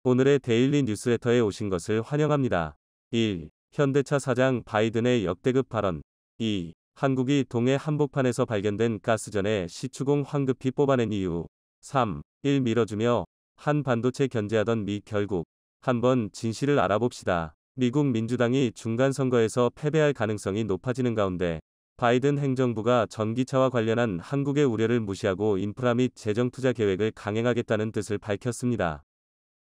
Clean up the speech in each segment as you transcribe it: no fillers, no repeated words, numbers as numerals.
오늘의 데일리 뉴스레터에 오신 것을 환영합니다. 1. 현대차 사장 바이든의 역대급 발언. 2. 한국이 동해 한복판에서 발견된 가스전에 시추공 황급히 뽑아낸 이유. 3. 1. 밀어주며 한 반도체 견제하던 미 결국 한번 진실을 알아봅시다. 미국 민주당이 중간선거에서 패배할 가능성이 높아지는 가운데 바이든 행정부가 전기차와 관련한 한국의 우려를 무시하고 인프라 및 재정투자 계획을 강행하겠다는 뜻을 밝혔습니다.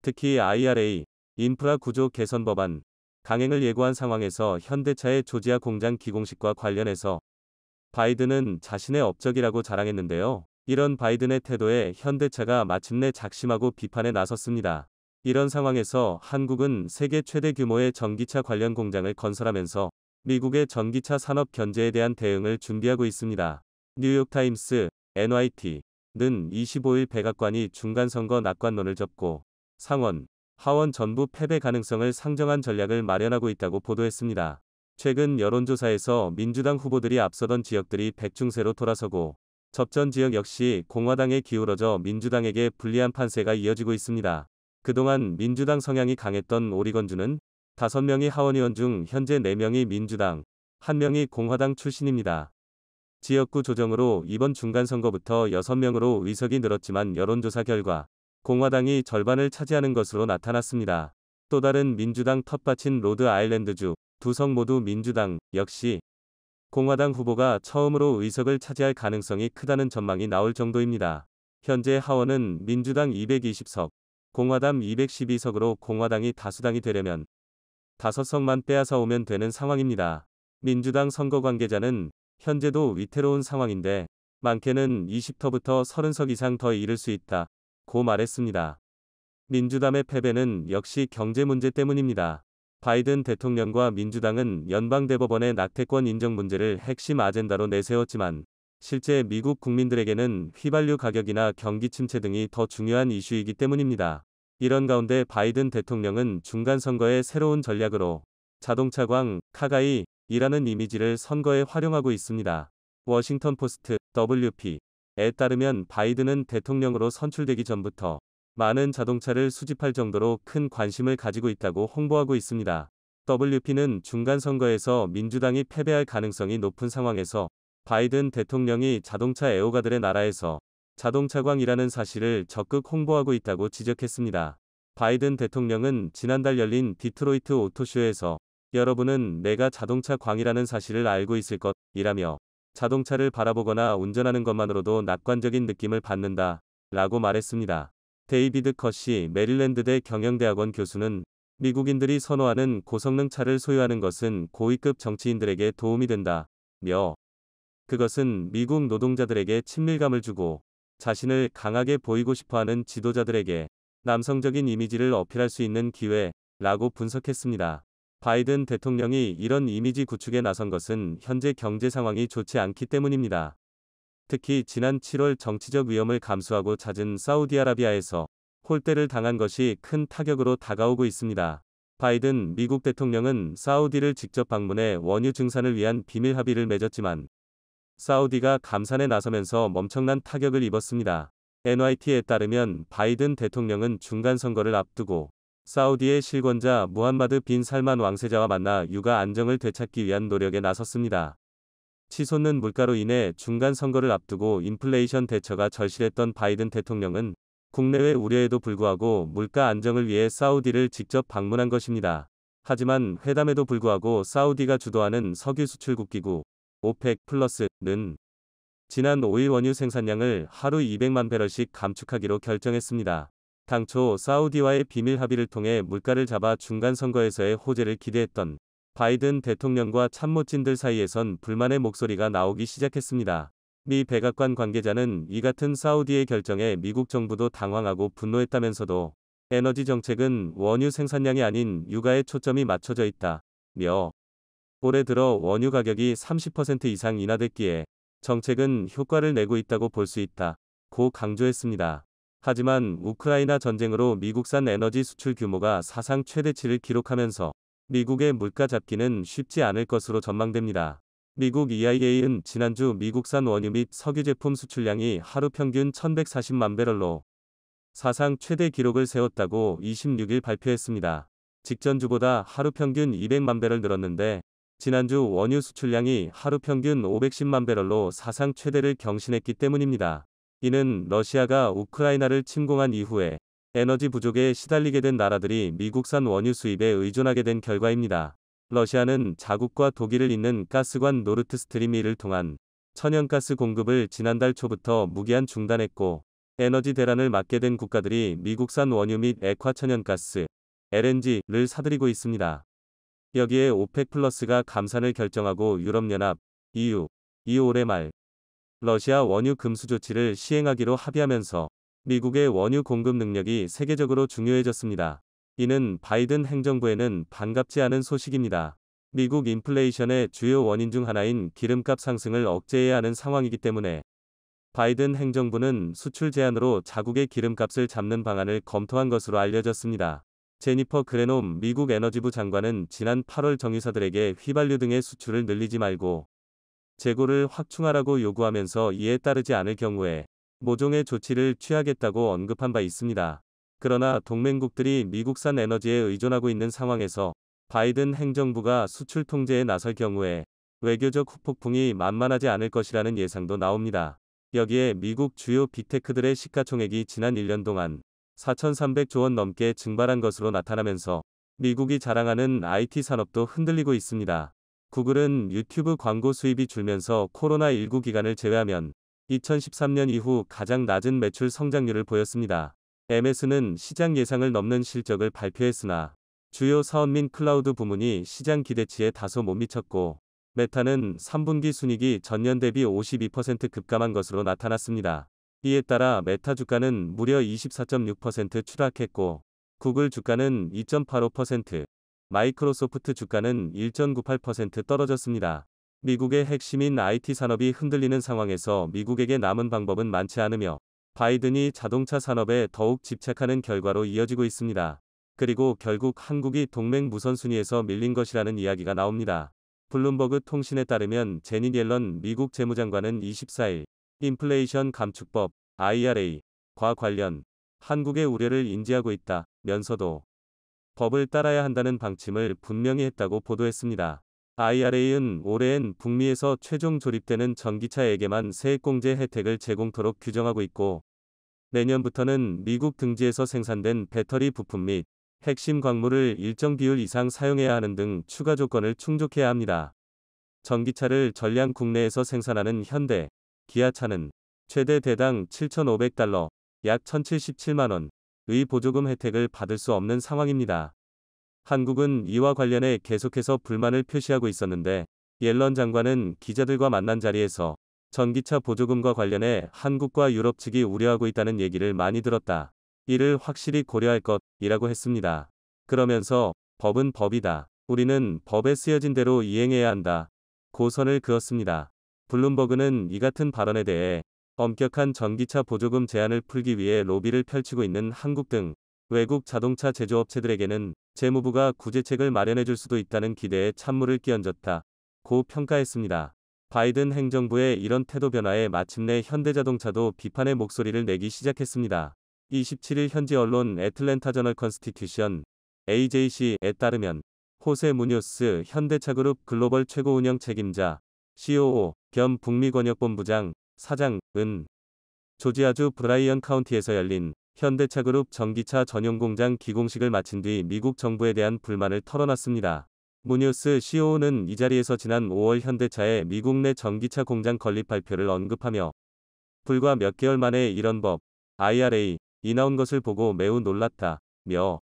특히 IRA, 인프라 구조 개선 법안, 강행을 예고한 상황에서 현대차의 조지아 공장 기공식과 관련해서 바이든은 자신의 업적이라고 자랑했는데요. 이런 바이든의 태도에 현대차가 마침내 작심하고 비판에 나섰습니다. 이런 상황에서 한국은 세계 최대 규모의 전기차 관련 공장을 건설하면서 미국의 전기차 산업 견제에 대한 대응을 준비하고 있습니다. 뉴욕타임스, NYT는 25일 백악관이 중간선거 낙관론을 접고 상원, 하원 전부 패배 가능성을 상정한 전략을 마련하고 있다고 보도했습니다. 최근 여론조사에서 민주당 후보들이 앞서던 지역들이 백중세로 돌아서고 접전 지역 역시 공화당에 기울어져 민주당에게 불리한 판세가 이어지고 있습니다. 그동안 민주당 성향이 강했던 오리건주는 5명이 하원의원 중 현재 4명이 민주당, 1명이 공화당 출신입니다. 지역구 조정으로 이번 중간선거부터 6명으로 의석이 늘었지만 여론조사 결과 공화당이 절반을 차지하는 것으로 나타났습니다. 또 다른 민주당 텃밭인 로드 아일랜드주, 2성 모두 민주당, 역시 공화당 후보가 처음으로 의석을 차지할 가능성이 크다는 전망이 나올 정도입니다. 현재 하원은 민주당 220석, 공화당 212석으로 공화당이 다수당이 되려면 5석만 빼앗아 오면 되는 상황입니다. 민주당 선거 관계자는 현재도 위태로운 상황인데 많게는 20터부터 30석 이상 더 잃을 수 있다 고 말했습니다. 민주당의 패배는 역시 경제 문제 때문입니다. 바이든 대통령과 민주당은 연방대법원의 낙태권 인정 문제를 핵심 아젠다로 내세웠지만 실제 미국 국민들에게는 휘발유 가격이나 경기 침체 등이 더 중요한 이슈이기 때문입니다. 이런 가운데 바이든 대통령은 중간선거의 새로운 전략으로 자동차광, 카가이라는 이미지를 선거에 활용하고 있습니다. 워싱턴 포스트, WP에 따르면 바이든은 대통령으로 선출되기 전부터 많은 자동차를 수집할 정도로 큰 관심을 가지고 있다고 홍보하고 있습니다. WP는 중간선거에서 민주당이 패배할 가능성이 높은 상황에서 바이든 대통령이 자동차 애호가들의 나라에서 자동차광이라는 사실을 적극 홍보하고 있다고 지적했습니다. 바이든 대통령은 지난달 열린 디트로이트 오토쇼에서 여러분은 내가 자동차 광이라는 사실을 알고 있을 것이라며 자동차를 바라보거나 운전하는 것만으로도 낙관적인 느낌을 받는다 라고 말했습니다. 데이비드 컷이 메릴랜드대 경영대학원 교수는 미국인들이 선호하는 고성능 차를 소유하는 것은 고위급 정치인들에게 도움이 된다며 그것은 미국 노동자들에게 친밀감을 주고 자신을 강하게 보이고 싶어하는 지도자들에게 남성적인 이미지를 어필할 수 있는 기회라고 분석했습니다. 바이든 대통령이 이런 이미지 구축에 나선 것은 현재 경제 상황이 좋지 않기 때문입니다. 특히 지난 7월 정치적 위험을 감수하고 잦은 사우디아라비아에서 홀대를 당한 것이 큰 타격으로 다가오고 있습니다. 바이든 미국 대통령은 사우디를 직접 방문해 원유 증산을 위한 비밀 합의를 맺었지만 사우디가 감산에 나서면서 엄청난 타격을 입었습니다. NYT에 따르면 바이든 대통령은 중간선거를 앞두고 사우디의 실권자 무함마드 빈 살만 왕세자와 만나 육아 안정을 되찾기 위한 노력에 나섰습니다. 치솟는 물가로 인해 중간선거를 앞두고 인플레이션 대처가 절실했던 바이든 대통령은 국내외 우려에도 불구하고 물가 안정을 위해 사우디를 직접 방문한 것입니다. 하지만 회담에도 불구하고 사우디가 주도하는 석유 수출국 기구 오펙 플러스는 지난 5일 원유 생산량을 하루 200만 배럴씩 감축하기로 결정했습니다. 당초 사우디와의 비밀 합의를 통해 물가를 잡아 중간선거에서의 호재를 기대했던 바이든 대통령과 참모진들 사이에선 불만의 목소리가 나오기 시작했습니다. 미 백악관 관계자는 이 같은 사우디의 결정에 미국 정부도 당황하고 분노했다면서도 에너지 정책은 원유 생산량이 아닌 육아에 초점이 맞춰져 있다며 올해 들어 원유 가격이 30% 이상 인하됐기에 정책은 효과를 내고 있다고 볼 수 있다고 강조했습니다. 하지만 우크라이나 전쟁으로 미국산 에너지 수출 규모가 사상 최대치를 기록하면서 미국의 물가 잡기는 쉽지 않을 것으로 전망됩니다. 미국 EIA는 지난주 미국산 원유 및 석유 제품 수출량이 하루 평균 1140만 배럴로 사상 최대 기록을 세웠다고 26일 발표했습니다. 직전 주보다 하루 평균 200만 배럴 늘었는데 지난주 원유 수출량이 하루 평균 510만 배럴로 사상 최대를 경신했기 때문입니다. 이는 러시아가 우크라이나를 침공한 이후에 에너지 부족에 시달리게 된 나라들이 미국산 원유 수입에 의존하게 된 결과입니다. 러시아는 자국과 독일을 잇는 가스관 노르트 스트림 1을 통한 천연가스 공급을 지난달 초부터 무기한 중단했고 에너지 대란을 맞게 된 국가들이 미국산 원유 및 액화 천연가스, LNG를 사들이고 있습니다. 여기에 오펙 플러스가 감산을 결정하고 유럽연합, EU, 이 올해 말 러시아 원유 금수 조치를 시행하기로 합의하면서 미국의 원유 공급 능력이 세계적으로 중요해졌습니다. 이는 바이든 행정부에는 반갑지 않은 소식입니다. 미국 인플레이션의 주요 원인 중 하나인 기름값 상승을 억제해야 하는 상황이기 때문에 바이든 행정부는 수출 제한으로 자국의 기름값을 잡는 방안을 검토한 것으로 알려졌습니다. 제니퍼 그레놈 미국 에너지부 장관은 지난 8월 정유사들에게 휘발유 등의 수출을 늘리지 말고 재고를 확충하라고 요구하면서 이에 따르지 않을 경우에 모종의 조치를 취하겠다고 언급한 바 있습니다. 그러나 동맹국들이 미국산 에너지에 의존하고 있는 상황에서 바이든 행정부가 수출 통제에 나설 경우에 외교적 후폭풍이 만만하지 않을 것이라는 예상도 나옵니다. 여기에 미국 주요 빅테크들의 시가총액이 지난 1년 동안 4,300조 원 넘게 증발한 것으로 나타나면서 미국이 자랑하는 IT 산업도 흔들리고 있습니다. 구글은 유튜브 광고 수입이 줄면서 코로나19 기간을 제외하면 2013년 이후 가장 낮은 매출 성장률을 보였습니다. MS는 시장 예상을 넘는 실적을 발표했으나 주요 사업 및 클라우드 부문이 시장 기대치에 다소 못 미쳤고 메타는 3분기 순이익이 전년 대비 52% 급감한 것으로 나타났습니다. 이에 따라 메타 주가는 무려 24.6% 추락했고 구글 주가는 2.85%, 마이크로소프트 주가는 1.98% 떨어졌습니다. 미국의 핵심인 IT 산업이 흔들리는 상황에서 미국에게 남은 방법은 많지 않으며 바이든이 자동차 산업에 더욱 집착하는 결과로 이어지고 있습니다. 그리고 결국 한국이 동맹 무선순위에서 밀린 것이라는 이야기가 나옵니다. 블룸버그 통신에 따르면 제닛 옐런 미국 재무장관은 24일 인플레이션 감축법 IRA과 관련 한국의 우려를 인지하고 있다면서도 법을 따라야 한다는 방침을 분명히 했다고 보도했습니다. IRA는 올해엔 북미에서 최종 조립되는 전기차에게만 세액공제 혜택을 제공토록 규정하고 있고 내년부터는 미국 등지에서 생산된 배터리 부품 및 핵심 광물을 일정 비율 이상 사용해야 하는 등 추가 조건을 충족해야 합니다. 전기차를 전량 국내에서 생산하는 현대, 기아차는 최대 대당 7,500달러, 약 1,077만원의 보조금 혜택을 받을 수 없는 상황입니다. 한국은 이와 관련해 계속해서 불만을 표시하고 있었는데 옐런 장관은 기자들과 만난 자리에서 전기차 보조금과 관련해 한국과 유럽 측이 우려하고 있다는 얘기를 많이 들었다. 이를 확실히 고려할 것이라고 했습니다. 그러면서 법은 법이다. 우리는 법에 쓰여진 대로 이행해야 한다. 고선을 그었습니다. 블룸버그는 이 같은 발언에 대해 엄격한 전기차 보조금 제한을 풀기 위해 로비를 펼치고 있는 한국 등 외국 자동차 제조업체들에게는 재무부가 구제책을 마련해 줄 수도 있다는 기대에 찬물을 끼얹었다. 고 평가했습니다. 바이든 행정부의 이런 태도 변화에 마침내 현대자동차도 비판의 목소리를 내기 시작했습니다. 27일 현지 언론 애틀랜타 저널 컨스티튜션 AJC에 따르면 호세 무뇨스 현대차그룹 글로벌 최고 운영 책임자 COO 겸 북미권역본부장 사장은 조지아주 브라이언 카운티에서 열린 현대차그룹 전기차 전용 공장 기공식을 마친 뒤 미국 정부에 대한 불만을 털어놨습니다. 무뇨스 COO는 이 자리에서 지난 5월 현대차의 미국 내 전기차 공장 건립 발표를 언급하며 불과 몇 개월 만에 이런 법, IRA, 이 나온 것을 보고 매우 놀랐다며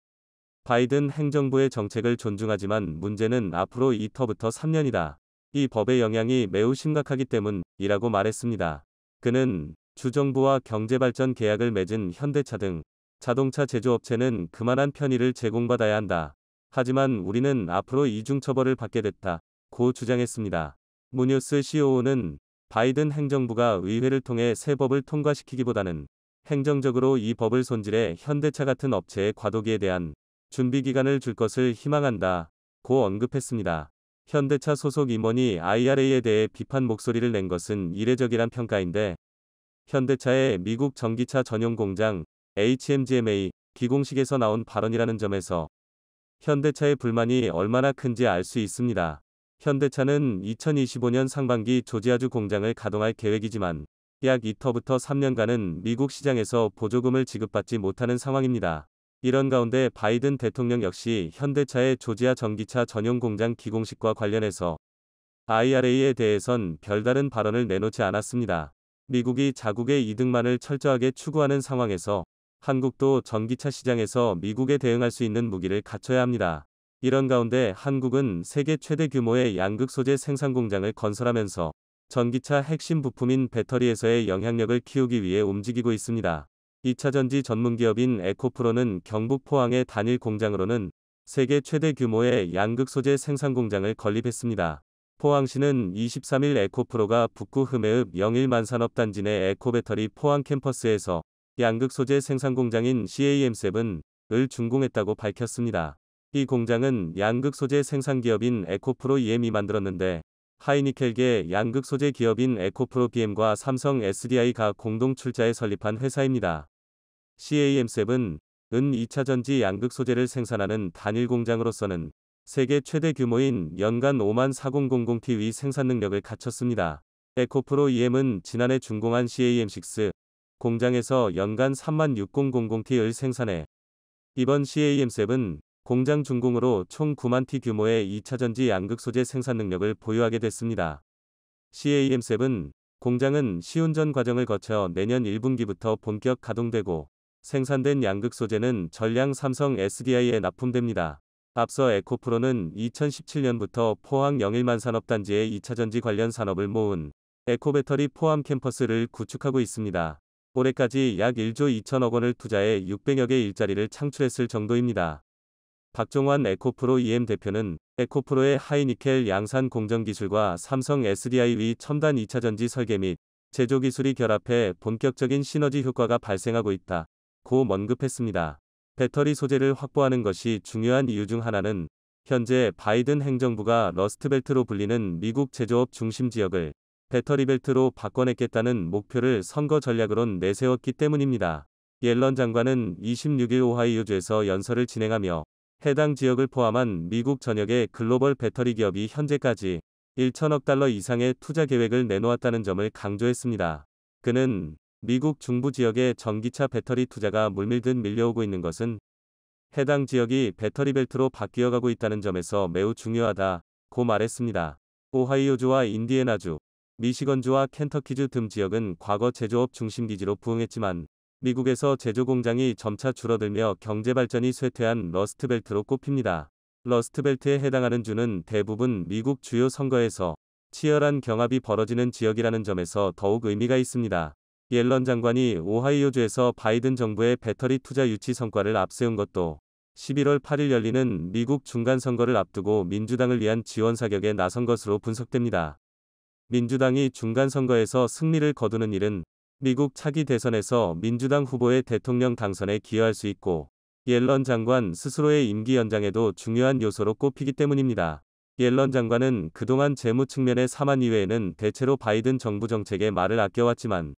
바이든 행정부의 정책을 존중하지만 문제는 앞으로 2터부터 3년이다. 이 법의 영향이 매우 심각하기 때문이라고 말했습니다. 그는 주정부와 경제발전 계약을 맺은 현대차 등 자동차 제조업체는 그만한 편의를 제공받아야 한다. 하지만 우리는 앞으로 이중처벌을 받게 됐다. 고 주장했습니다. 무뇨스 COO는 바이든 행정부가 의회를 통해 새 법을 통과시키기보다는 행정적으로 이 법을 손질해 현대차 같은 업체의 과도기에 대한 준비기간을 줄 것을 희망한다. 고 언급했습니다. 현대차 소속 임원이 IRA에 대해 비판 목소리를 낸 것은 이례적이란 평가인데 현대차의 미국 전기차 전용 공장 HMGMA 기공식에서 나온 발언이라는 점에서 현대차의 불만이 얼마나 큰지 알 수 있습니다. 현대차는 2025년 상반기 조지아주 공장을 가동할 계획이지만 약 2터부터 3년간은 미국 시장에서 보조금을 지급받지 못하는 상황입니다. 이런 가운데 바이든 대통령 역시 현대차의 조지아 전기차 전용 공장 기공식과 관련해서 IRA에 대해선 별다른 발언을 내놓지 않았습니다. 미국이 자국의 이득만을 철저하게 추구하는 상황에서 한국도 전기차 시장에서 미국에 대응할 수 있는 무기를 갖춰야 합니다. 이런 가운데 한국은 세계 최대 규모의 양극 소재 생산 공장을 건설하면서 전기차 핵심 부품인 배터리에서의 영향력을 키우기 위해 움직이고 있습니다. 2차전지 전문기업인 에코프로는 경북 포항의 단일 공장으로는 세계 최대 규모의 양극 소재 생산 공장을 건립했습니다. 포항시는 23일 에코프로가 북구 흠해읍 영일만산업단지 내 에코배터리 포항 캠퍼스에서 양극 소재 생산 공장인 CAM7을 준공했다고 밝혔습니다. 이 공장은 양극 소재 생산 기업인 에코프로 EM이 만들었는데 하이니켈계 양극 소재 기업인 에코프로 BM과 삼성 SDI가 공동 출자해 설립한 회사입니다. CAM7은 2차전지 양극 소재를 생산하는 단일 공장으로서는 세계 최대 규모인 연간 54,000T의 생산 능력을 갖췄습니다. 에코프로 EM은 지난해 준공한 CAM6 공장에서 연간 36,000T를 생산해 이번 CAM7 공장 준공으로 총 9만 T 규모의 2차전지 양극 소재 생산 능력을 보유하게 됐습니다. CAM7 공장은 시운전 과정을 거쳐 내년 1분기부터 본격 가동되고 생산된 양극 소재는 전량 삼성 SDI에 납품됩니다. 앞서 에코프로는 2017년부터 포항 영일만산업단지의 2차전지 관련 산업을 모은 에코배터리 포함 캠퍼스를 구축하고 있습니다. 올해까지 약 1조 2천억 원을 투자해 600여 개 일자리를 창출했을 정도입니다. 박종환 에코프로 EM 대표는 에코프로의 하이니켈 양산 공정 기술과 삼성 SDI의 첨단 2차전지 설계 및 제조 기술이 결합해 본격적인 시너지 효과가 발생하고 있다. 고 언급했습니다. 배터리 소재를 확보하는 것이 중요한 이유 중 하나는 현재 바이든 행정부가 러스트벨트로 불리는 미국 제조업 중심 지역을 배터리벨트로 바꿔내겠다는 목표를 선거 전략으론 내세웠기 때문입니다. 옐런 장관은 26일 오하이오주에서 연설을 진행하며 해당 지역을 포함한 미국 전역의 글로벌 배터리 기업이 현재까지 1천억 달러 이상의 투자 계획을 내놓았다는 점을 강조했습니다. 그는 미국 중부 지역의 전기차 배터리 투자가 물밀듯 밀려오고 있는 것은 해당 지역이 배터리벨트로 바뀌어가고 있다는 점에서 매우 중요하다고 말했습니다. 오하이오주와 인디애나주, 미시건주와 켄터키주 등 지역은 과거 제조업 중심 기지로 부흥했지만 미국에서 제조 공장이 점차 줄어들며 경제 발전이 쇠퇴한 러스트벨트로 꼽힙니다. 러스트벨트에 해당하는 주는 대부분 미국 주요 선거에서 치열한 경합이 벌어지는 지역이라는 점에서 더욱 의미가 있습니다. 옐런 장관이 오하이오주에서 바이든 정부의 배터리 투자 유치 성과를 앞세운 것도 11월 8일 열리는 미국 중간선거를 앞두고 민주당을 위한 지원 사격에 나선 것으로 분석됩니다. 민주당이 중간선거에서 승리를 거두는 일은 미국 차기 대선에서 민주당 후보의 대통령 당선에 기여할 수 있고 옐런 장관 스스로의 임기 연장에도 중요한 요소로 꼽히기 때문입니다. 옐런 장관은 그동안 재무 측면의 사만 이외에는 대체로 바이든 정부 정책에 말을 아껴왔지만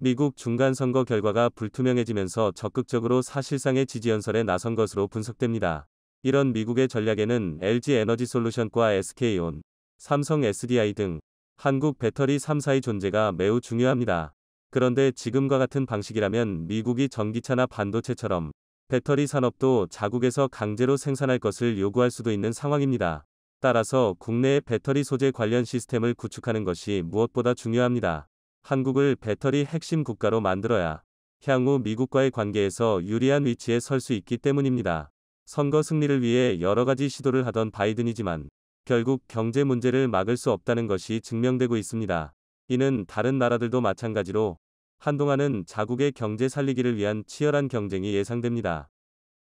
미국 중간선거 결과가 불투명해지면서 적극적으로 사실상의 지지연설에 나선 것으로 분석됩니다. 이런 미국의 전략에는 LG 에너지솔루션과 SK온, 삼성 SDI 등 한국 배터리 3사의 존재가 매우 중요합니다. 그런데 지금과 같은 방식이라면 미국이 전기차나 반도체처럼 배터리 산업도 자국에서 강제로 생산할 것을 요구할 수도 있는 상황입니다. 따라서 국내의 배터리 소재 관련 시스템을 구축하는 것이 무엇보다 중요합니다. 한국을 배터리 핵심 국가로 만들어야 향후 미국과의 관계에서 유리한 위치에 설 수 있기 때문입니다. 선거 승리를 위해 여러 가지 시도를 하던 바이든이지만 결국 경제 문제를 막을 수 없다는 것이 증명되고 있습니다. 이는 다른 나라들도 마찬가지로 한동안은 자국의 경제 살리기를 위한 치열한 경쟁이 예상됩니다.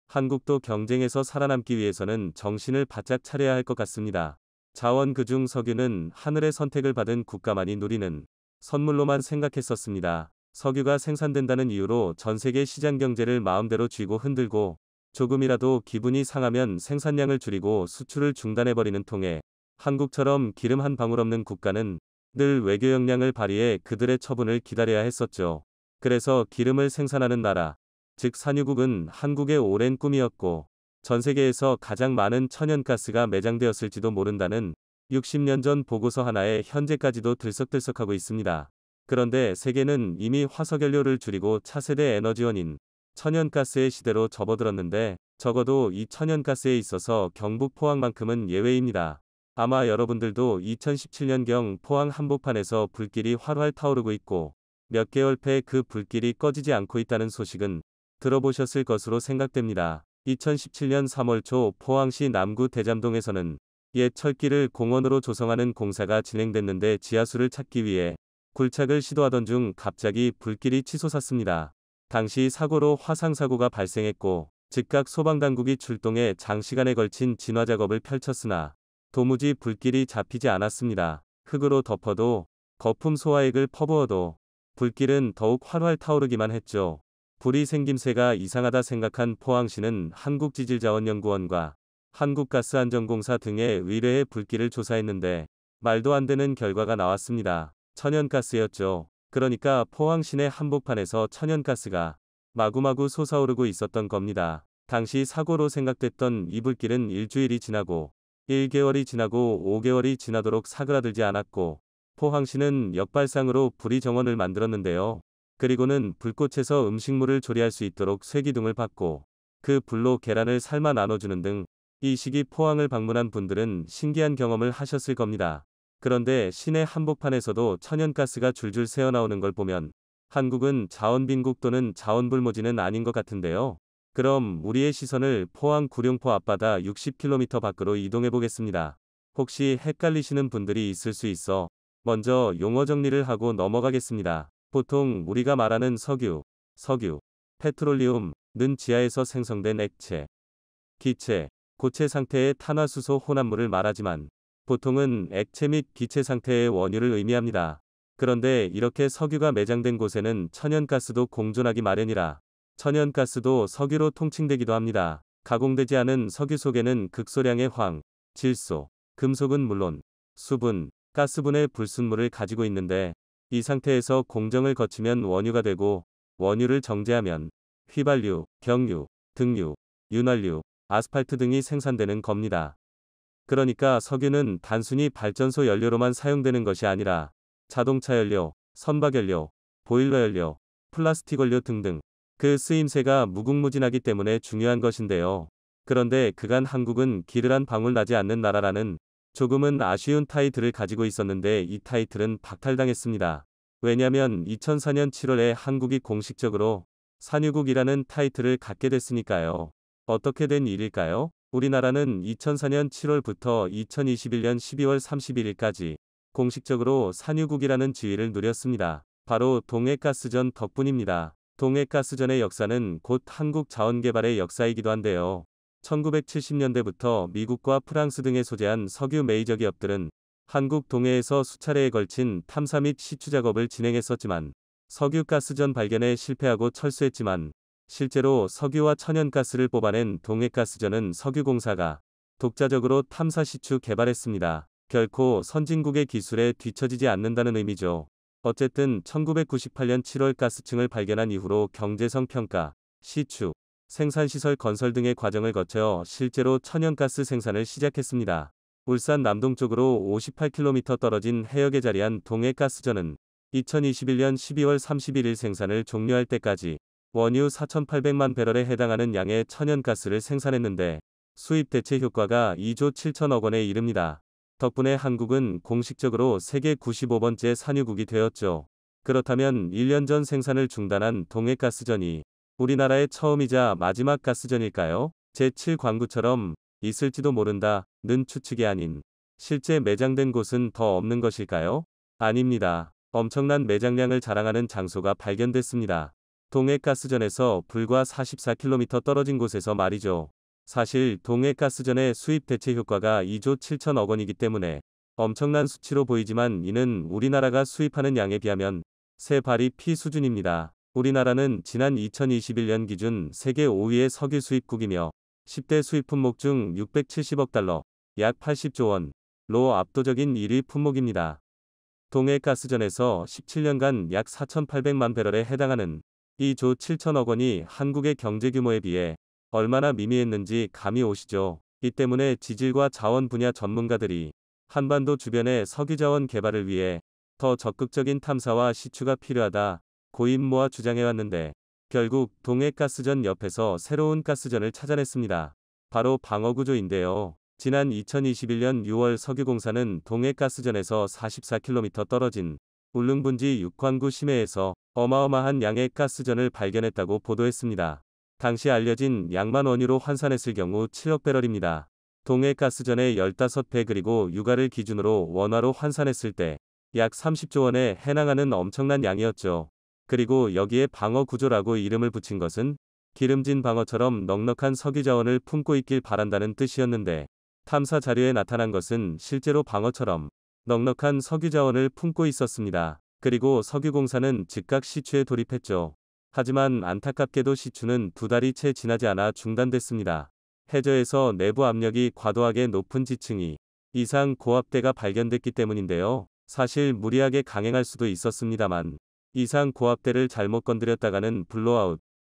한국도 경쟁에서 살아남기 위해서는 정신을 바짝 차려야 할 것 같습니다. 자원 그중 석유는 하늘의 선택을 받은 국가만이 누리는 선물로만 생각했었습니다. 석유가 생산된다는 이유로 전 세계 시장 경제를 마음대로 쥐고 흔들고 조금이라도 기분이 상하면 생산량을 줄이고 수출을 중단해버리는 통에 한국처럼 기름 한 방울 없는 국가는 늘 외교 역량을 발휘해 그들의 처분을 기다려야 했었죠. 그래서 기름을 생산하는 나라, 즉 산유국은 한국의 오랜 꿈이었고 전 세계에서 가장 많은 천연가스가 매장되었을지도 모른다는 60년 전 보고서 하나에 현재까지도 들썩들썩하고 있습니다. 그런데 세계는 이미 화석연료를 줄이고 차세대 에너지원인 천연가스의 시대로 접어들었는데 적어도 이 천연가스에 있어서 경북 포항만큼은 예외입니다. 아마 여러분들도 2017년경 포항 한복판에서 불길이 활활 타오르고 있고 몇 개월째 그 불길이 꺼지지 않고 있다는 소식은 들어보셨을 것으로 생각됩니다. 2017년 3월 초 포항시 남구 대잠동에서는 옛 철길을 공원으로 조성하는 공사가 진행됐는데 지하수를 찾기 위해 굴착을 시도하던 중 갑자기 불길이 치솟았습니다. 당시 사고로 화상사고가 발생했고 즉각 소방당국이 출동해 장시간에 걸친 진화 작업을 펼쳤으나 도무지 불길이 잡히지 않았습니다. 흙으로 덮어도 거품 소화액을 퍼부어도 불길은 더욱 활활 타오르기만 했죠. 불이 생김새가 이상하다 생각한 포항시는 한국지질자원연구원과 한국가스안전공사 등에 의뢰해 불길을 조사했는데 말도 안 되는 결과가 나왔습니다. 천연가스였죠. 그러니까 포항 시내 한복판에서 천연가스가 마구마구 솟아오르고 있었던 겁니다. 당시 사고로 생각됐던 이 불길은 일주일이 지나고 1개월이 지나고 5개월이 지나도록 사그라들지 않았고 포항시는 역발상으로 불이 정원을 만들었는데요. 그리고는 불꽃에서 음식물을 조리할 수 있도록 쇠기둥을 받고 그 불로 계란을 삶아 나눠주는 등 이 시기 포항을 방문한 분들은 신기한 경험을 하셨을 겁니다. 그런데 시내 한복판에서도 천연가스가 줄줄 새어나오는 걸 보면 한국은 자원빈국 또는 자원불모지는 아닌 것 같은데요. 그럼 우리의 시선을 포항 구룡포 앞바다 60km 밖으로 이동해 보겠습니다. 혹시 헷갈리시는 분들이 있을 수 있어 먼저 용어 정리를 하고 넘어가겠습니다. 보통 우리가 말하는 석유, 페트롤리움은 지하에서 생성된 액체, 기체, 고체 상태의 탄화수소 혼합물을 말하지만 보통은 액체 및 기체 상태의 원유를 의미합니다. 그런데 이렇게 석유가 매장된 곳에는 천연가스도 공존하기 마련이라 천연가스도 석유로 통칭되기도 합니다. 가공되지 않은 석유 속에는 극소량의 황, 질소, 금속은 물론 수분, 가스분의 불순물을 가지고 있는데 이 상태에서 공정을 거치면 원유가 되고 원유를 정제하면 휘발유, 경유, 등유, 윤활유, 아스팔트 등이 생산되는 겁니다. 그러니까 석유는 단순히 발전소 연료로만 사용되는 것이 아니라 자동차 연료, 선박 연료, 보일러 연료, 플라스틱 원료 등등 그 쓰임새가 무궁무진하기 때문에 중요한 것인데요. 그런데 그간 한국은 기를 한 방울 나지 않는 나라라는 조금은 아쉬운 타이틀을 가지고 있었는데 이 타이틀은 박탈당했습니다. 왜냐면 2004년 7월에 한국이 공식적으로 산유국이라는 타이틀을 갖게 됐으니까요. 어떻게 된 일일까요? 우리나라는 2004년 7월부터 2021년 12월 31일까지 공식적으로 산유국이라는 지위를 누렸습니다. 바로 동해가스전 덕분입니다. 동해가스전의 역사는 곧 한국 자원개발의 역사이기도 한데요. 1970년대부터 미국과 프랑스 등에 소재한 석유 메이저 기업들은 한국 동해에서 수차례에 걸친 탐사 및 시추 작업을 진행했었지만 석유가스전 발견에 실패하고 철수했지만 실제로 석유와 천연가스를 뽑아낸 동해가스전은 석유공사가 독자적으로 탐사 시추 개발했습니다. 결코 선진국의 기술에 뒤처지지 않는다는 의미죠. 어쨌든 1998년 7월 가스층을 발견한 이후로 경제성 평가, 시추, 생산시설 건설 등의 과정을 거쳐 실제로 천연가스 생산을 시작했습니다. 울산 남동쪽으로 58km 떨어진 해역에 자리한 동해가스전은 2021년 12월 31일 생산을 종료할 때까지 원유 4,800만 배럴에 해당하는 양의 천연가스를 생산했는데 수입 대체 효과가 2조 7천억 원에 이릅니다. 덕분에 한국은 공식적으로 세계 95번째 산유국이 되었죠. 그렇다면 1년 전 생산을 중단한 동해가스전이 우리나라의 처음이자 마지막 가스전일까요? 제7광구처럼 있을지도 모른다는 추측이 아닌 실제 매장된 곳은 더 없는 것일까요? 아닙니다. 엄청난 매장량을 자랑하는 장소가 발견됐습니다. 동해가스전에서 불과 44km 떨어진 곳에서 말이죠. 사실 동해가스전의 수입 대체 효과가 2조 7천억 원이기 때문에 엄청난 수치로 보이지만 이는 우리나라가 수입하는 양에 비하면 새 발이 피 수준입니다. 우리나라는 지난 2021년 기준 세계 5위의 석유 수입국이며 10대 수입 품목 중 670억 달러, 약 80조 원로 압도적인 1위 품목입니다. 동해가스전에서 17년간 약 4,800만 배럴에 해당하는 2조 7천억 원이 한국의 경제 규모에 비해 얼마나 미미했는지 감이 오시죠. 이 때문에 지질과 자원 분야 전문가들이 한반도 주변의 석유자원 개발을 위해 더 적극적인 탐사와 시추가 필요하다 고임모아 주장해왔는데 결국 동해가스전 옆에서 새로운 가스전을 찾아냈습니다. 바로 방어구조인데요. 지난 2021년 6월 석유공사는 동해가스전에서 44km 떨어진 울릉분지 육관구 심해에서 어마어마한 양의 가스전을 발견했다고 보도했습니다. 당시 알려진 양만 원유로 환산했을 경우 7억 배럴입니다. 동해가스전의 15배 그리고 유가를 기준으로 원화로 환산했을 때 약 30조 원에 해당하는 엄청난 양이었죠. 그리고 여기에 방어구조라고 이름을 붙인 것은 기름진 방어처럼 넉넉한 석유 자원을 품고 있길 바란다는 뜻이었는데 탐사 자료에 나타난 것은 실제로 방어처럼 넉넉한 석유 자원을 품고 있었습니다. 그리고 석유공사는 즉각 시추에 돌입했죠. 하지만 안타깝게도 시추는 2달이 채 지나지 않아 중단됐습니다. 해저에서 내부 압력이 과도하게 높은 지층이 이상 고압대가 발견됐기 때문인데요. 사실 무리하게 강행할 수도 있었습니다만 이상 고압대를 잘못 건드렸다가는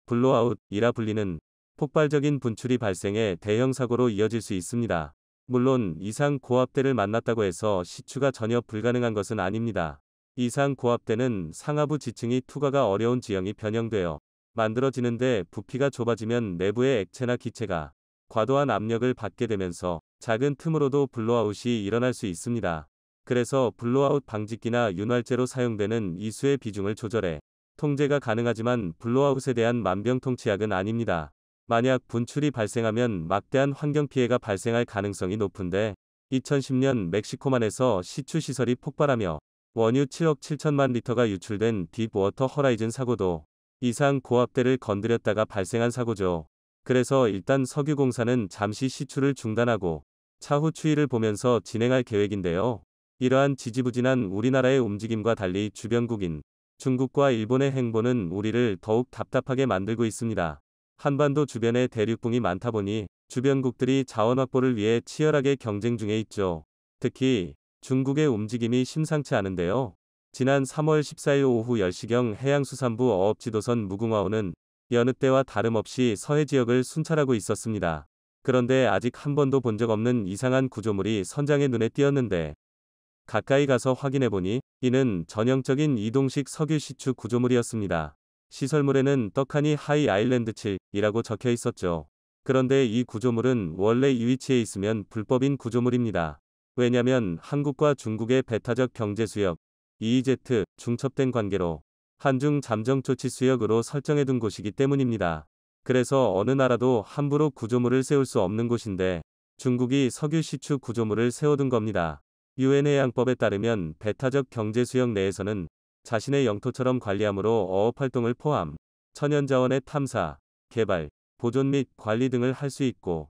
블로아웃이라 불리는 폭발적인 분출이 발생해 대형 사고로 이어질 수 있습니다. 물론 이상 고압대를 만났다고 해서 시추가 전혀 불가능한 것은 아닙니다. 이상 고압대는 상하부 지층이 투과가 어려운 지형이 변형되어 만들어지는데 부피가 좁아지면 내부의 액체나 기체가 과도한 압력을 받게 되면서 작은 틈으로도 블로아웃이 일어날 수 있습니다. 그래서 블로아웃 방지기나 윤활제로 사용되는 이수의 비중을 조절해 통제가 가능하지만 블로아웃에 대한 만병통치약은 아닙니다. 만약 분출이 발생하면 막대한 환경피해가 발생할 가능성이 높은데 2010년 멕시코만에서 시추 시설이 폭발하며 원유 7억 7천만 리터가 유출된 딥워터 허라이즌 사고도 이상 고압대를 건드렸다가 발생한 사고죠. 그래서 일단 석유공사는 잠시 시추를 중단하고 차후 추이를 보면서 진행할 계획인데요. 이러한 지지부진한 우리나라의 움직임과 달리 주변국인 중국과 일본의 행보는 우리를 더욱 답답하게 만들고 있습니다. 한반도 주변에 대륙붕이 많다 보니 주변국들이 자원 확보를 위해 치열하게 경쟁 중에 있죠. 특히 중국의 움직임이 심상치 않은데요. 지난 3월 14일 오후 10시경 해양수산부 어업지도선 무궁화호는 여느 때와 다름없이 서해 지역을 순찰하고 있었습니다. 그런데 아직 한 번도 본 적 없는 이상한 구조물이 선장의 눈에 띄었는데 가까이 가서 확인해보니 이는 전형적인 이동식 석유 시추 구조물이었습니다. 시설물에는 떡하니 하이 아일랜드 7이라고 적혀 있었죠. 그런데 이 구조물은 원래 이 위치에 있으면 불법인 구조물입니다. 왜냐면 한국과 중국의 배타적 경제수역 EEZ 중첩된 관계로 한중 잠정조치수역으로 설정해둔 곳이기 때문입니다. 그래서 어느 나라도 함부로 구조물을 세울 수 없는 곳인데 중국이 석유 시추 구조물을 세워둔 겁니다. UN 해양법에 따르면 배타적 경제수역 내에서는 자신의 영토처럼 관리함으로 어업활동을 포함 천연자원의 탐사, 개발, 보존 및 관리 등을 할 수 있고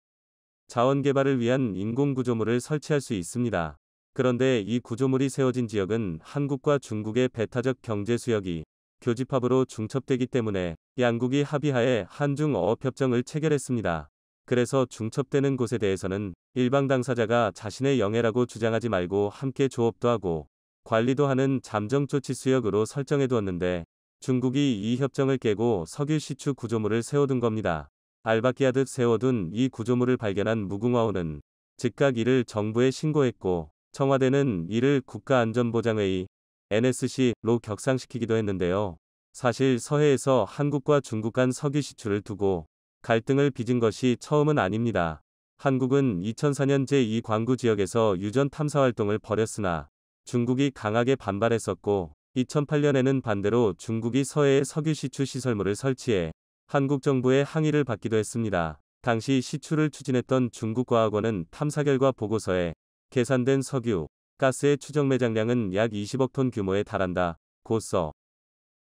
자원개발을 위한 인공구조물을 설치할 수 있습니다. 그런데 이 구조물이 세워진 지역은 한국과 중국의 배타적 경제수역이 교집합으로 중첩되기 때문에 양국이 합의하에 한중어업협정을 체결했습니다. 그래서 중첩되는 곳에 대해서는 일방 당사자가 자신의 영해라고 주장하지 말고 함께 조업도 하고 관리도 하는 잠정조치수역으로 설정해두었는데 중국이 이 협정을 깨고 석유 시추 구조물을 세워둔 겁니다. 알박기하듯 세워둔 이 구조물을 발견한 무궁화호는 즉각 이를 정부에 신고했고 청와대는 이를 국가안전보장회의 NSC로 격상시키기도 했는데요. 사실 서해에서 한국과 중국 간 석유 시추를 두고 갈등을 빚은 것이 처음은 아닙니다. 한국은 2004년 제2광구 지역에서 유전 탐사 활동을 벌였으나 중국이 강하게 반발했었고 2008년에는 반대로 중국이 서해에 석유 시추 시설물을 설치해 한국 정부의 항의를 받기도 했습니다. 당시 시추를 추진했던 중국과학원은 탐사 결과 보고서에 계산된 석유, 가스의 추정 매장량은 약 20억 톤 규모에 달한다 고 써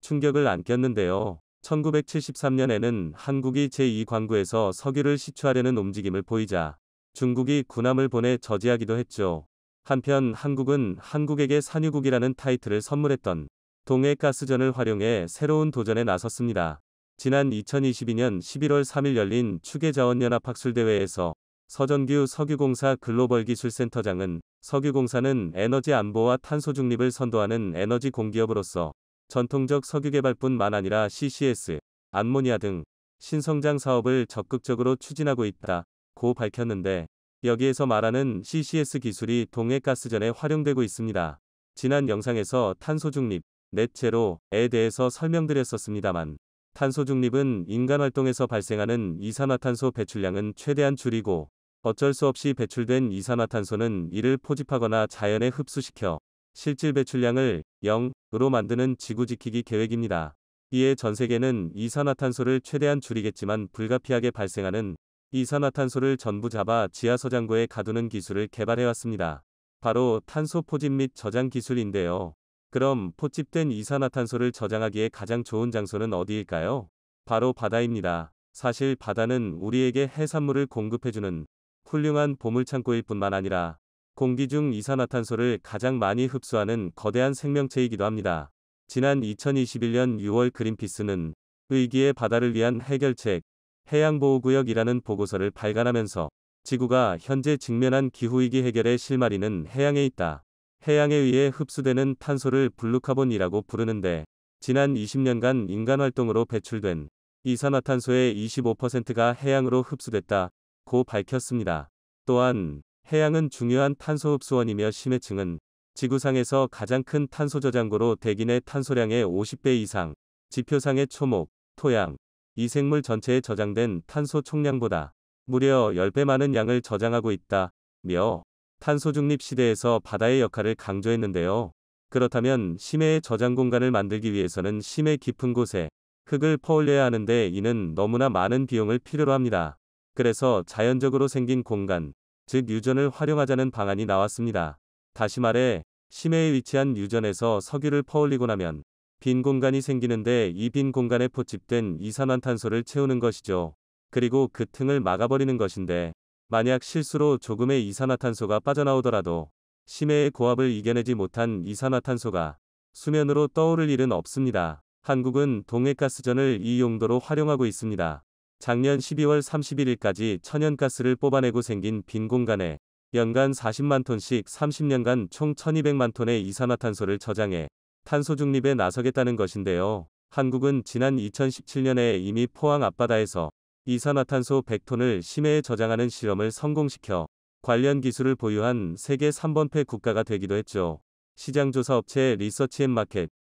충격을 안겼는데요. 1973년에는 한국이 제2광구에서 석유를 시추하려는 움직임을 보이자 중국이 군함을 보내 저지하기도 했죠. 한편 한국은 한국에게 산유국이라는 타이틀을 선물했던 동해가스전을 활용해 새로운 도전에 나섰습니다. 지난 2022년 11월 3일 열린 추계자원연합학술대회에서 서정규 석유공사 글로벌기술센터장은 석유공사는 에너지 안보와 탄소 중립을 선도하는 에너지 공기업으로서 전통적 석유 개발뿐만 아니라 CCS, 암모니아 등 신성장 사업을 적극적으로 추진하고 있다고 밝혔는데, 여기에서 말하는 CCS 기술이 동해가스전에 활용되고 있습니다. 지난 영상에서 탄소 중립, 넷 제로에 대해서 설명드렸었습니다만, 탄소 중립은 인간 활동에서 발생하는 이산화탄소 배출량은 최대한 줄이고, 어쩔 수 없이 배출된 이산화탄소는 이를 포집하거나 자연에 흡수시켜 실질 배출량을 0으로 만드는 지구 지키기 계획입니다. 이에 전 세계는 이산화탄소를 최대한 줄이겠지만 불가피하게 발생하는 이산화탄소를 전부 잡아 지하저장고에 가두는 기술을 개발해왔습니다. 바로 탄소 포집 및 저장 기술인데요. 그럼 포집된 이산화탄소를 저장하기에 가장 좋은 장소는 어디일까요? 바로 바다입니다. 사실 바다는 우리에게 해산물을 공급해주는 훌륭한 보물창고일 뿐만 아니라 공기 중 이산화탄소를 가장 많이 흡수하는 거대한 생명체이기도 합니다. 지난 2021년 6월 그린피스는 위기의 바다를 위한 해결책, 해양보호구역이라는 보고서를 발간하면서 지구가 현재 직면한 기후위기 해결의 실마리는 해양에 있다. 해양에 의해 흡수되는 탄소를 블루카본이라고 부르는데, 지난 20년간 인간활동으로 배출된 이산화탄소의 25%가 해양으로 흡수됐다고 밝혔습니다. 또한 해양은 중요한 탄소 흡수원이며 심해층은 지구상에서 가장 큰 탄소 저장고로 대기 내 탄소량의 50배 이상, 지표상의 초목, 토양, 이생물 전체에 저장된 탄소 총량보다 무려 10배 많은 양을 저장하고 있다며 탄소 중립 시대에서 바다의 역할을 강조했는데요. 그렇다면 심해의 저장 공간을 만들기 위해서는 심해 깊은 곳에 흙을 퍼올려야 하는데 이는 너무나 많은 비용을 필요로 합니다. 그래서 자연적으로 생긴 공간, 즉 유전을 활용하자는 방안이 나왔습니다. 다시 말해 심해에 위치한 유전에서 석유를 퍼올리고 나면 빈 공간이 생기는데 이 빈 공간에 포집된 이산화탄소를 채우는 것이죠. 그리고 그 틈을 막아버리는 것인데, 만약 실수로 조금의 이산화탄소가 빠져나오더라도 심해의 고압을 이겨내지 못한 이산화탄소가 수면으로 떠오를 일은 없습니다. 한국은 동해가스전을 이 용도로 활용하고 있습니다. 작년 12월 31일까지 천연가스를 뽑아내고 생긴 빈 공간에 연간 40만 톤씩 30년간 총 1200만 톤의 이산화탄소를 저장해 탄소 중립에 나서겠다는 것인데요. 한국은 지난 2017년에 이미 포항 앞바다에서 이산화탄소 100톤을 심해에 저장하는 실험을 성공시켜 관련 기술을 보유한 세계 3번패 국가가 되기도 했죠. 시장조사 업체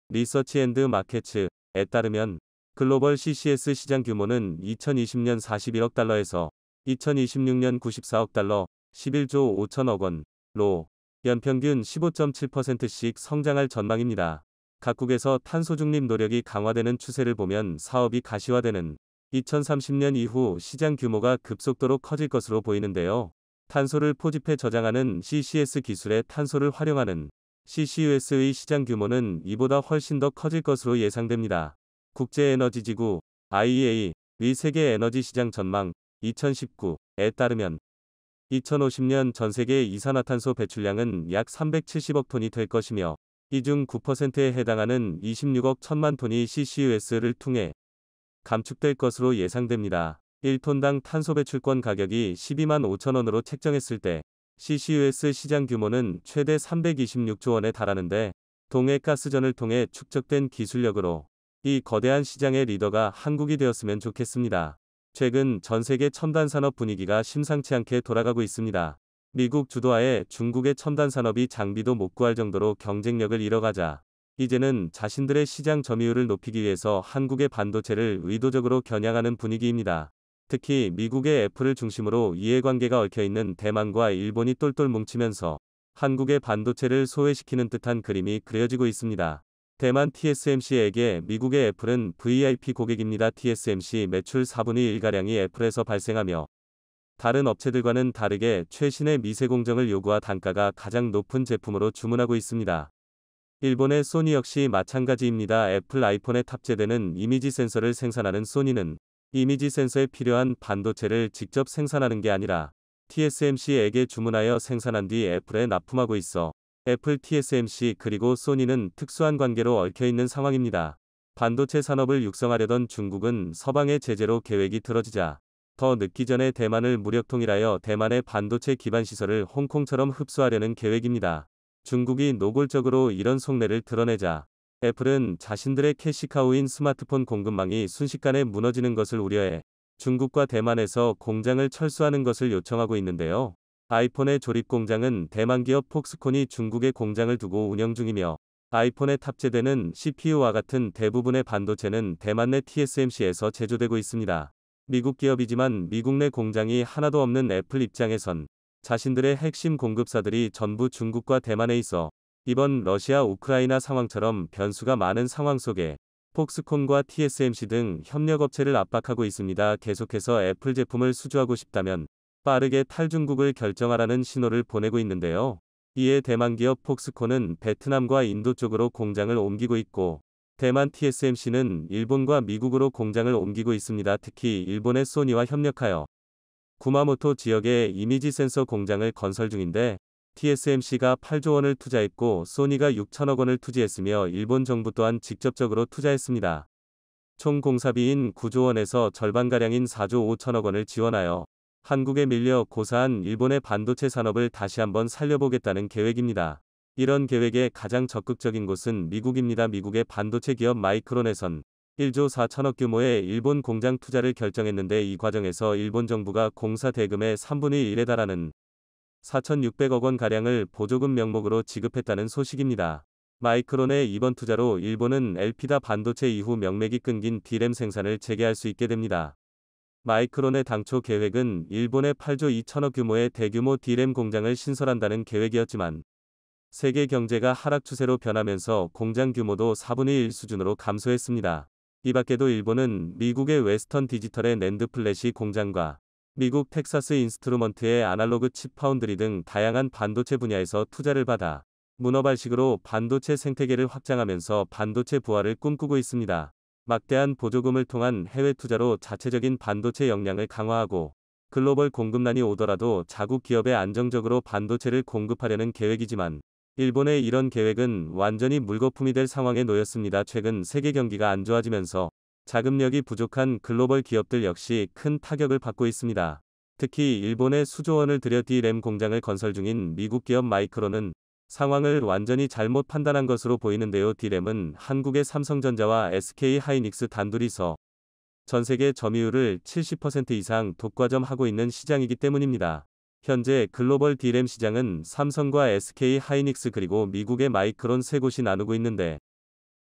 리서치앤드 마켓츠에 따르면 글로벌 CCS 시장 규모는 2020년 41억 달러에서 2026년 94억 달러, 11조 5천억 원로 연평균 15.7%씩 성장할 전망입니다. 각국에서 탄소 중립 노력이 강화되는 추세를 보면 사업이 가시화되는 2030년 이후 시장 규모가 급속도로 커질 것으로 보이는데요. 탄소를 포집해 저장하는 CCS 기술의 탄소를 활용하는 CCUS의 시장 규모는 이보다 훨씬 더 커질 것으로 예상됩니다. 국제에너지지구 IEA의 세계 에너지 시장 전망 2019에 따르면 2050년 전 세계 이산화탄소 배출량은 약 370억 톤이 될 것이며, 이 중 9%에 해당하는 26억 1000만 톤이 CCUS를 통해 감축될 것으로 예상됩니다. 1톤당 탄소 배출권 가격이 12만 5천 원으로 책정했을 때 CCUS 시장 규모는 최대 326조 원에 달하는데, 동해가스전을 통해 축적된 기술력으로 이 거대한 시장의 리더가 한국이 되었으면 좋겠습니다. 최근 전 세계 첨단 산업 분위기가 심상치 않게 돌아가고 있습니다. 미국 주도하에 중국의 첨단 산업이 장비도 못 구할 정도로 경쟁력을 잃어가자 이제는 자신들의 시장 점유율을 높이기 위해서 한국의 반도체를 의도적으로 겨냥하는 분위기입니다. 특히 미국의 애플을 중심으로 이해관계가 얽혀있는 대만과 일본이 똘똘 뭉치면서 한국의 반도체를 소외시키는 듯한 그림이 그려지고 있습니다. 대만 TSMC에게 미국의 애플은 VIP 고객입니다. TSMC 매출 4분의 1가량이 애플에서 발생하며, 다른 업체들과는 다르게 최신의 미세 공정을 요구하 단가가 가장 높은 제품으로 주문하고 있습니다. 일본의 소니 역시 마찬가지입니다. 애플 아이폰에 탑재되는 이미지 센서를 생산하는 소니는 이미지 센서에 필요한 반도체를 직접 생산하는 게 아니라 TSMC에게 주문하여 생산한 뒤 애플에 납품하고 있어 애플, TSMC 그리고 소니는 특수한 관계로 얽혀있는 상황입니다. 반도체 산업을 육성하려던 중국은 서방의 제재로 계획이 틀어지자 더 늦기 전에 대만을 무력 통일하여 대만의 반도체 기반 시설을 홍콩처럼 흡수하려는 계획입니다. 중국이 노골적으로 이런 속내를 드러내자 애플은 자신들의 캐시카우인 스마트폰 공급망이 순식간에 무너지는 것을 우려해 중국과 대만에서 공장을 철수하는 것을 요청하고 있는데요. 아이폰의 조립 공장은 대만 기업 폭스콘이 중국에 공장을 두고 운영 중이며 아이폰에 탑재되는 CPU와 같은 대부분의 반도체는 대만 내 TSMC에서 제조되고 있습니다. 미국 기업이지만 미국 내 공장이 하나도 없는 애플 입장에선 자신들의 핵심 공급사들이 전부 중국과 대만에 있어 이번 러시아 우크라이나 상황처럼 변수가 많은 상황 속에 폭스콘과 TSMC 등 협력업체를 압박하고 있습니다. 계속해서 애플 제품을 수주하고 싶다면 빠르게 탈중국을 결정하라는 신호를 보내고 있는데요. 이에 대만 기업 폭스콘은 베트남과 인도 쪽으로 공장을 옮기고 있고 대만 TSMC는 일본과 미국으로 공장을 옮기고 있습니다. 특히 일본의 소니와 협력하여 구마모토 지역에 이미지 센서 공장을 건설 중인데 TSMC가 8조 원을 투자했고 소니가 6천억 원을 투지했으며 일본 정부 또한 직접적으로 투자했습니다. 총 공사비인 9조 원에서 절반가량인 4조 5천억 원을 지원하여 한국에 밀려 고사한 일본의 반도체 산업을 다시 한번 살려보겠다는 계획입니다. 이런 계획에 가장 적극적인 곳은 미국입니다. 미국의 반도체 기업 마이크론에선 1조 4천억 규모의 일본 공장 투자를 결정했는데 이 과정에서 일본 정부가 공사 대금의 3분의 1에 달하는 4,600억 원 가량을 보조금 명목으로 지급했다는 소식입니다. 마이크론의 이번 투자로 일본은 엘피다 반도체 이후 명맥이 끊긴 D램 생산을 재개할 수 있게 됩니다. 마이크론의 당초 계획은 일본의 8조 2천억 규모의 대규모 D램 공장을 신설한다는 계획이었지만 세계 경제가 하락 추세로 변하면서 공장 규모도 4분의 1 수준으로 감소했습니다. 이 밖에도 일본은 미국의 웨스턴 디지털의 낸드 플래시 공장과 미국 텍사스 인스트루먼트의 아날로그 칩 파운드리 등 다양한 반도체 분야에서 투자를 받아 문어발식으로 반도체 생태계를 확장하면서 반도체 부활을 꿈꾸고 있습니다. 막대한 보조금을 통한 해외 투자로 자체적인 반도체 역량을 강화하고 글로벌 공급난이 오더라도 자국 기업에 안정적으로 반도체를 공급하려는 계획이지만 일본의 이런 계획은 완전히 물거품이 될 상황에 놓였습니다. 최근 세계 경기가 안 좋아지면서 자금력이 부족한 글로벌 기업들 역시 큰 타격을 받고 있습니다. 특히 일본에 수조 원을 들여 D램 공장을 건설 중인 미국 기업 마이크론은 상황을 완전히 잘못 판단한 것으로 보이는데요. D램은 한국의 삼성전자와 SK 하이닉스 단둘이서 전 세계 점유율을 70% 이상 독과점하고 있는 시장이기 때문입니다. 현재 글로벌 D램 시장은 삼성과 SK 하이닉스 그리고 미국의 마이크론 세 곳이 나누고 있는데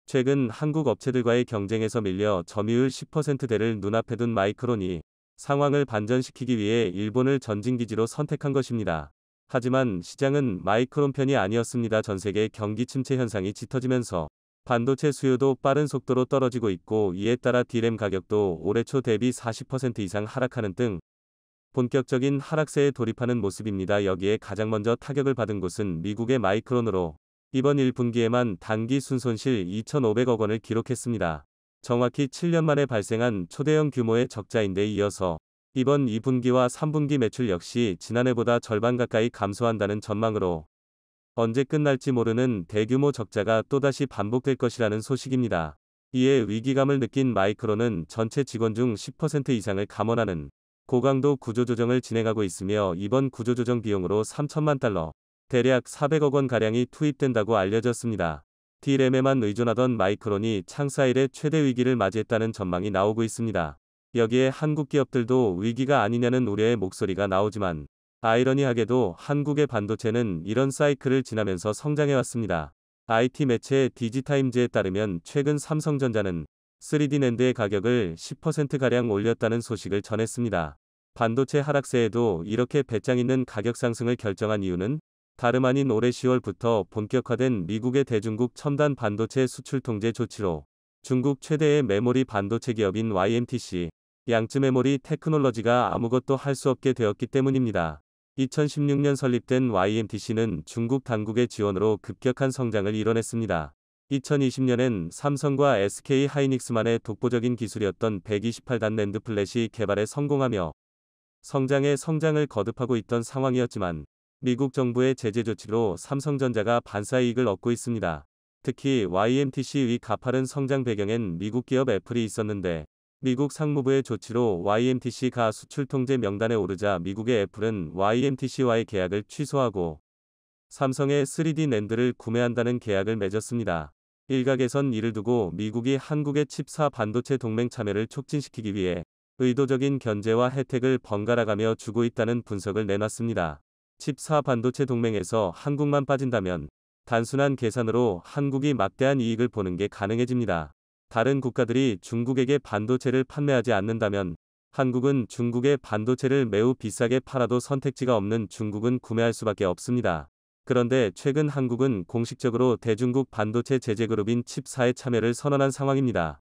최근 한국 업체들과의 경쟁에서 밀려 점유율 10%대를 눈앞에 둔 마이크론이 상황을 반전시키기 위해 일본을 전진기지로 선택한 것입니다. 하지만 시장은 마이크론 편이 아니었습니다. 전 세계 경기 침체 현상이 짙어지면서 반도체 수요도 빠른 속도로 떨어지고 있고 이에 따라 D램 가격도 올해 초 대비 40% 이상 하락하는 등 본격적인 하락세에 돌입하는 모습입니다. 여기에 가장 먼저 타격을 받은 곳은 미국의 마이크론으로 이번 1분기에만 단기 순손실 2,500억 원을 기록했습니다. 정확히 7년 만에 발생한 초대형 규모의 적자인데 이어서 이번 2분기와 3분기 매출 역시 지난해보다 절반 가까이 감소한다는 전망으로 언제 끝날지 모르는 대규모 적자가 또다시 반복될 것이라는 소식입니다. 이에 위기감을 느낀 마이크론은 전체 직원 중 10% 이상을 감원하는 고강도 구조조정을 진행하고 있으며 이번 구조조정 비용으로 3천만 달러, 대략 400억 원가량이 투입된다고 알려졌습니다. D램에만 의존하던 마이크론이 창사 이래 최대 위기를 맞이했다는 전망이 나오고 있습니다. 여기에 한국 기업들도 위기가 아니냐는 우려의 목소리가 나오지만 아이러니하게도 한국의 반도체는 이런 사이클을 지나면서 성장해왔습니다. IT 매체 디지타임즈에 따르면 최근 삼성전자는 3D 낸드의 가격을 10%가량 올렸다는 소식을 전했습니다. 반도체 하락세에도 이렇게 배짱 있는 가격 상승을 결정한 이유는 다름 아닌 올해 10월부터 본격화된 미국의 대중국 첨단 반도체 수출 통제 조치로 중국 최대의 메모리 반도체 기업인 YMTC, 양쯔 메모리 테크놀로지가 아무것도 할 수 없게 되었기 때문입니다. 2016년 설립된 YMTC는 중국 당국의 지원으로 급격한 성장을 이뤄냈습니다. 2020년엔 삼성과 SK하이닉스만의 독보적인 기술이었던 128단 낸드 플랫이 개발에 성공하며 성장에 성장을 거듭하고 있던 상황이었지만 미국 정부의 제재 조치로 삼성전자가 반사이익을 얻고 있습니다. 특히 YMTC의 가파른 성장 배경엔 미국 기업 애플이 있었는데 미국 상무부의 조치로 YMTC가 수출 통제 명단에 오르자 미국의 애플은 YMTC와의 계약을 취소하고 삼성의 3D 낸드를 구매한다는 계약을 맺었습니다. 일각에선 이를 두고 미국이 한국의 칩4 반도체 동맹 참여를 촉진시키기 위해 의도적인 견제와 혜택을 번갈아가며 주고 있다는 분석을 내놨습니다. 칩4 반도체 동맹에서 한국만 빠진다면 단순한 계산으로 한국이 막대한 이익을 보는 게 가능해집니다. 다른 국가들이 중국에게 반도체를 판매하지 않는다면 한국은 중국의 반도체를 매우 비싸게 팔아도 선택지가 없는 중국은 구매할 수밖에 없습니다. 그런데 최근 한국은 공식적으로 대중국 반도체 제재그룹인 칩4에 참여를 선언한 상황입니다.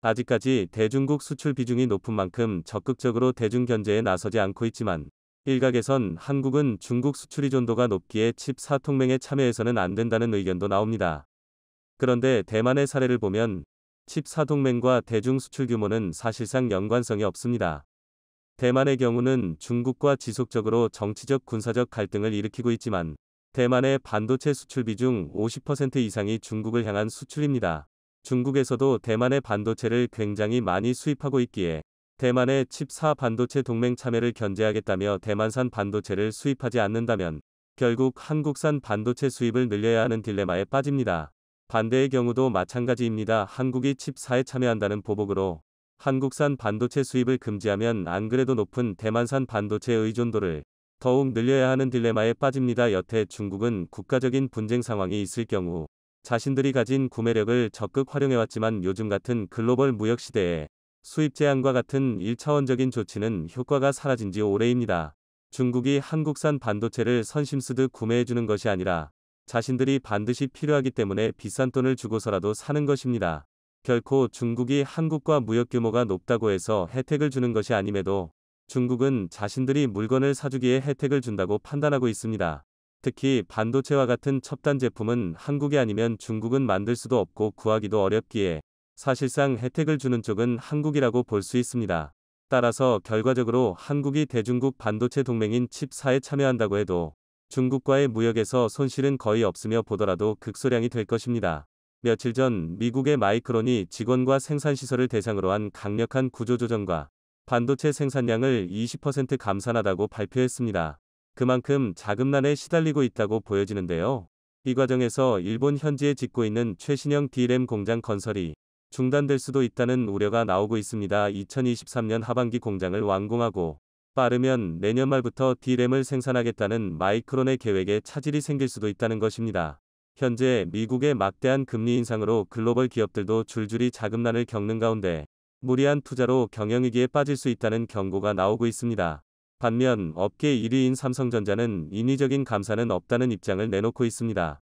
아직까지 대중국 수출 비중이 높은 만큼 적극적으로 대중 견제에 나서지 않고 있지만 일각에선 한국은 중국 수출 의존도가 높기에 칩4 동맹에 참여해서는 안 된다는 의견도 나옵니다. 그런데 대만의 사례를 보면 칩4 동맹과 대중 수출 규모는 사실상 연관성이 없습니다. 대만의 경우는 중국과 지속적으로 정치적 군사적 갈등을 일으키고 있지만 대만의 반도체 수출 비중 50% 이상이 중국을 향한 수출입니다. 중국에서도 대만의 반도체를 굉장히 많이 수입하고 있기에 대만의 칩4 반도체 동맹 참여를 견제하겠다며 대만산 반도체를 수입하지 않는다면 결국 한국산 반도체 수입을 늘려야 하는 딜레마에 빠집니다. 반대의 경우도 마찬가지입니다. 한국이 칩4에 참여한다는 보복으로 한국산 반도체 수입을 금지하면 안 그래도 높은 대만산 반도체 의존도를 더욱 늘려야 하는 딜레마에 빠집니다. 여태 중국은 국가적인 분쟁 상황이 있을 경우 자신들이 가진 구매력을 적극 활용해왔지만 요즘 같은 글로벌 무역 시대에 수입 제한과 같은 1차원적인 조치는 효과가 사라진 지 오래입니다. 중국이 한국산 반도체를 선심쓰듯 구매해주는 것이 아니라 자신들이 반드시 필요하기 때문에 비싼 돈을 주고서라도 사는 것입니다. 결코 중국이 한국과 무역 규모가 높다고 해서 혜택을 주는 것이 아님에도 중국은 자신들이 물건을 사주기에 혜택을 준다고 판단하고 있습니다. 특히 반도체와 같은 첨단 제품은 한국이 아니면 중국은 만들 수도 없고 구하기도 어렵기에 사실상 혜택을 주는 쪽은 한국이라고 볼 수 있습니다. 따라서 결과적으로 한국이 대중국 반도체 동맹인 칩4에 참여한다고 해도 중국과의 무역에서 손실은 거의 없으며 보더라도 극소량이 될 것입니다. 며칠 전 미국의 마이크론이 직원과 생산시설을 대상으로 한 강력한 구조조정과 반도체 생산량을 20% 감산하다고 발표했습니다. 그만큼 자금난에 시달리고 있다고 보여지는데요. 이 과정에서 일본 현지에 짓고 있는 최신형 D램 공장 건설이 중단될 수도 있다는 우려가 나오고 있습니다. 2023년 하반기 공장을 완공하고 빠르면 내년 말부터 D램을 생산하겠다는 마이크론의 계획에 차질이 생길 수도 있다는 것입니다. 현재 미국의 막대한 금리 인상으로 글로벌 기업들도 줄줄이 자금난을 겪는 가운데 무리한 투자로 경영위기에 빠질 수 있다는 경고가 나오고 있습니다. 반면 업계 1위인 삼성전자는 인위적인 감산은 없다는 입장을 내놓고 있습니다.